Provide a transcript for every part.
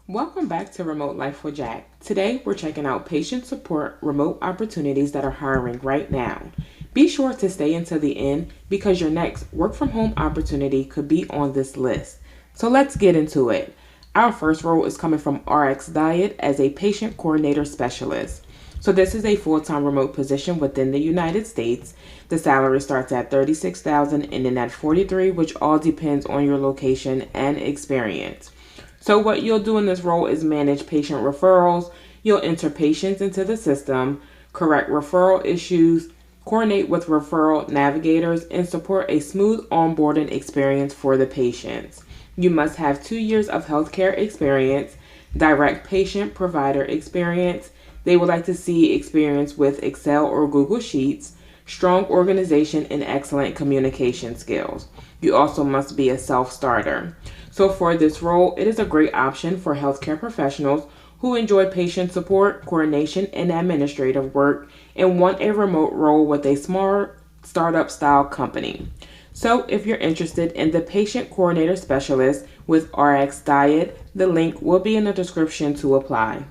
Welcome back to Remote Life with Jacq. Today, we're checking out patient support remote opportunities that are hiring right now. Be sure to stay until the end because your next work from home opportunity could be on this list. So let's get into it. Our first role is coming from RX Diet as a patient coordinator specialist. So this is a full-time remote position within the United States. The salary starts at $36,000 and then at $43,000, which all depends on your location and experience. So what you'll do in this role is manage patient referrals. You'll enter patients into the system, correct referral issues, coordinate with referral navigators, and support a smooth onboarding experience for the patients. You must have 2 years of healthcare experience, direct patient provider experience. They would like to see experience with Excel or Google Sheets, strong organization, and excellent communication skills. You also must be a self-starter. So for this role, it is a great option for healthcare professionals who enjoy patient support, coordination, and administrative work and want a remote role with a smart startup style company. So if you're interested in the patient coordinator specialist with RX Diet, the link will be in the description to apply.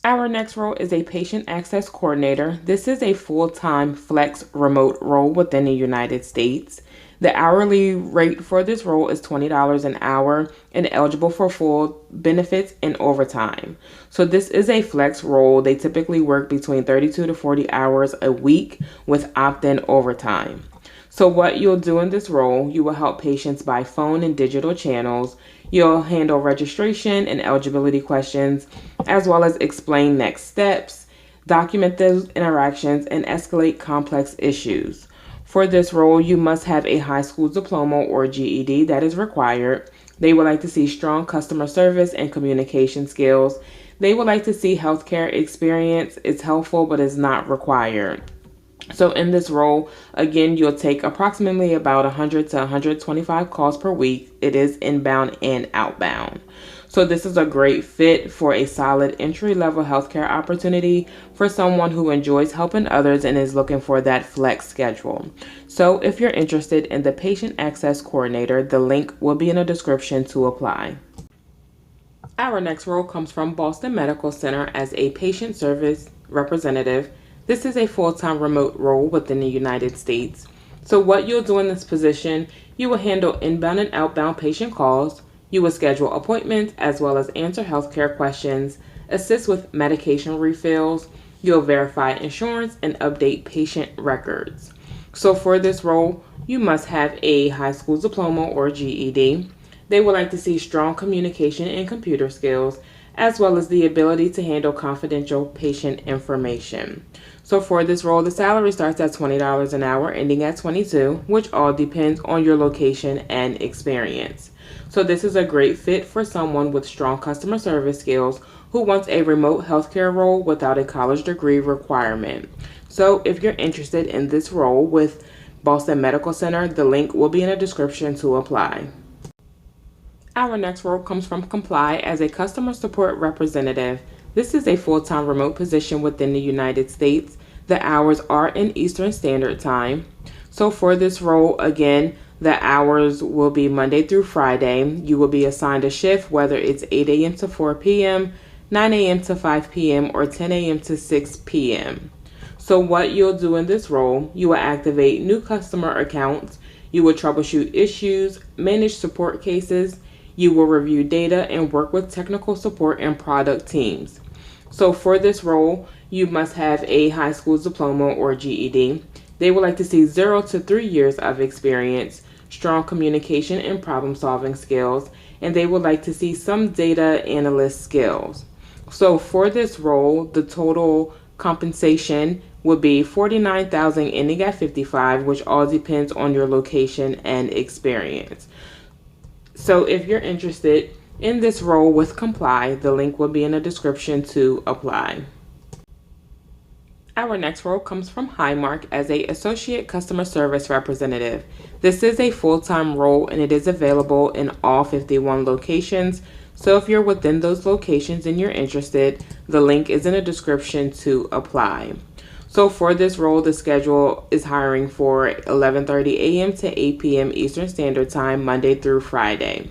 Our next role is a patient access coordinator. This is a full-time flex remote role within the United States. The hourly rate for this role is $20 an hour and eligible for full benefits and overtime. So this is a flex role. They typically work between 32 to 40 hours a week with opt-in overtime. So what you'll do in this role, you will help patients by phone and digital channels. You'll handle registration and eligibility questions, as well as explain next steps, document those interactions, and escalate complex issues. For this role, you must have a high school diploma or GED that is required. They would like to see strong customer service and communication skills. They would like to see healthcare experience. It's helpful, but is not required. So in this role, again, you'll take approximately about 100 to 125 calls per week. It is inbound and outbound. So this is a great fit for a solid entry-level healthcare opportunity for someone who enjoys helping others and is looking for that flex schedule. So if you're interested in the patient access coordinator, the link will be in the description to apply. Our next role comes from Boston Medical Center as a patient service representative. This is a full-time remote role within the United States. So what you'll do in this position, you will handle inbound and outbound patient calls. You will schedule appointments as well as answer healthcare questions, assist with medication refills. You'll verify insurance and update patient records. So for this role, you must have a high school diploma or GED. They would like to see strong communication and computer skills, as well as the ability to handle confidential patient information. So for this role, the salary starts at $20 an hour, ending at $22, which all depends on your location and experience. So this is a great fit for someone with strong customer service skills who wants a remote healthcare role without a college degree requirement. So if you're interested in this role with Boston Medical Center, the link will be in the description to apply. Our next role comes from Comply as a customer support representative. This is a full-time remote position within the United States. The hours are in Eastern Standard Time. So for this role, again, the hours will be Monday through Friday. You will be assigned a shift, whether it's 8 a.m. to 4 p.m., 9 a.m. to 5 p.m., or 10 a.m. to 6 p.m. So what you'll do in this role, you will activate new customer accounts. You will troubleshoot issues, manage support cases. You will review data and work with technical support and product teams. So for this role, you must have a high school diploma or GED. They would like to see 0 to 3 years of experience, strong communication and problem-solving skills, and they would like to see some data analyst skills. So for this role, the total compensation would be $49,000 ending at $55,000, which all depends on your location and experience. So if you're interested in this role with Comply, the link will be in the description to apply. Our next role comes from Highmark as a Associate Customer Service Representative. This is a full-time role and it is available in all 51 locations. So if you're within those locations and you're interested, the link is in the description to apply. So for this role, the schedule is hiring for 11:30 a.m. to 8 p.m. Eastern Standard Time, Monday through Friday.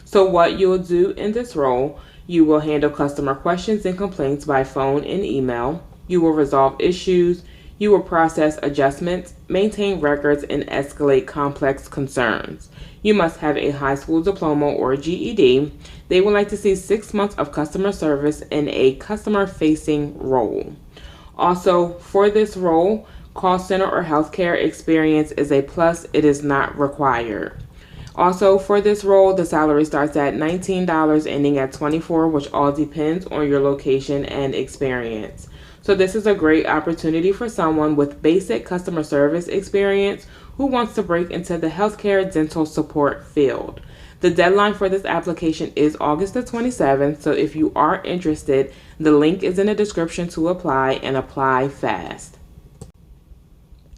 So what you'll do in this role, you will handle customer questions and complaints by phone and email. You will resolve issues. You will process adjustments, maintain records, and escalate complex concerns. You must have a high school diploma or GED. They would like to see 6 months of customer service in a customer-facing role. Also, for this role, call center or healthcare experience is a plus. It is not required. Also, for this role, the salary starts at $19, ending at $24, which all depends on your location and experience. So this is a great opportunity for someone with basic customer service experience who wants to break into the healthcare dental support field. The deadline for this application is August the 27th, so if you are interested, the link is in the description to apply, and apply fast.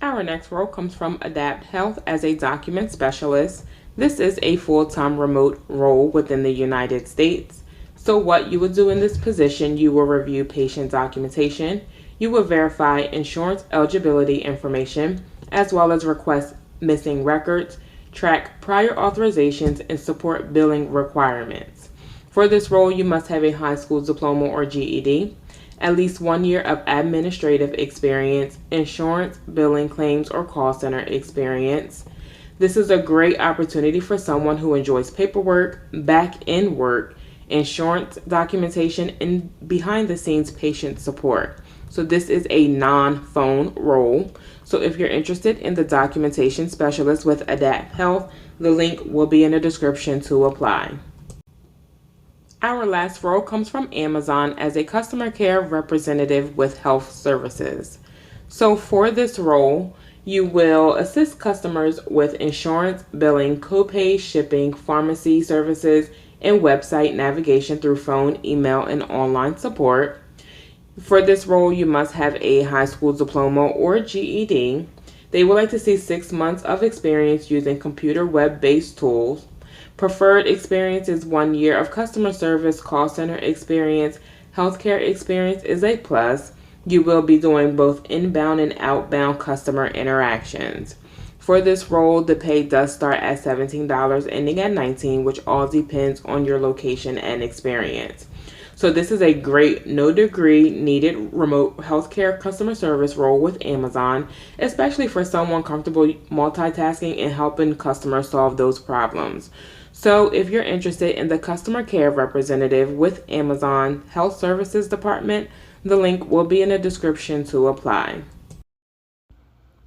Our next role comes from Adapt Health as a document specialist. This is a full-time remote role within the United States. So what you will do in this position, you will review patient documentation, you will verify insurance eligibility information, as well as request missing records, track prior authorizations, and support billing requirements. For this role, you must have a high school diploma or GED, at least 1 year of administrative experience, insurance, billing, claims, or call center experience. This is a great opportunity for someone who enjoys paperwork, back-end work, insurance documentation, and behind-the-scenes patient support. So this is a non-phone role. So if you're interested in the documentation specialist with Adapt Health, the link will be in the description to apply. Our last role comes from Amazon as a customer care representative with health services. So for this role, you will assist customers with insurance, billing, copay, shipping, pharmacy services, and website navigation through phone, email, and online support. For this role, you must have a high school diploma or GED. They would like to see 6 months of experience using computer web-based tools. Preferred experience is 1 year of customer service, call center experience. Healthcare experience is a plus. You will be doing both inbound and outbound customer interactions. For this role, the pay does start at $17, ending at $19, which all depends on your location and experience. So this is a great no degree needed remote healthcare customer service role with Amazon, especially for someone comfortable multitasking and helping customers solve those problems. So if you're interested in the customer care representative with Amazon Health Services Department, the link will be in the description to apply.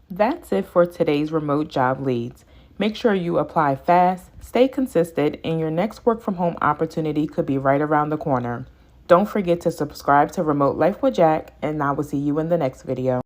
That's it for today's remote job leads. Make sure you apply fast, stay consistent, and your next work from home opportunity could be right around the corner. Don't forget to subscribe to Remote Life with Jacq, and I will see you in the next video.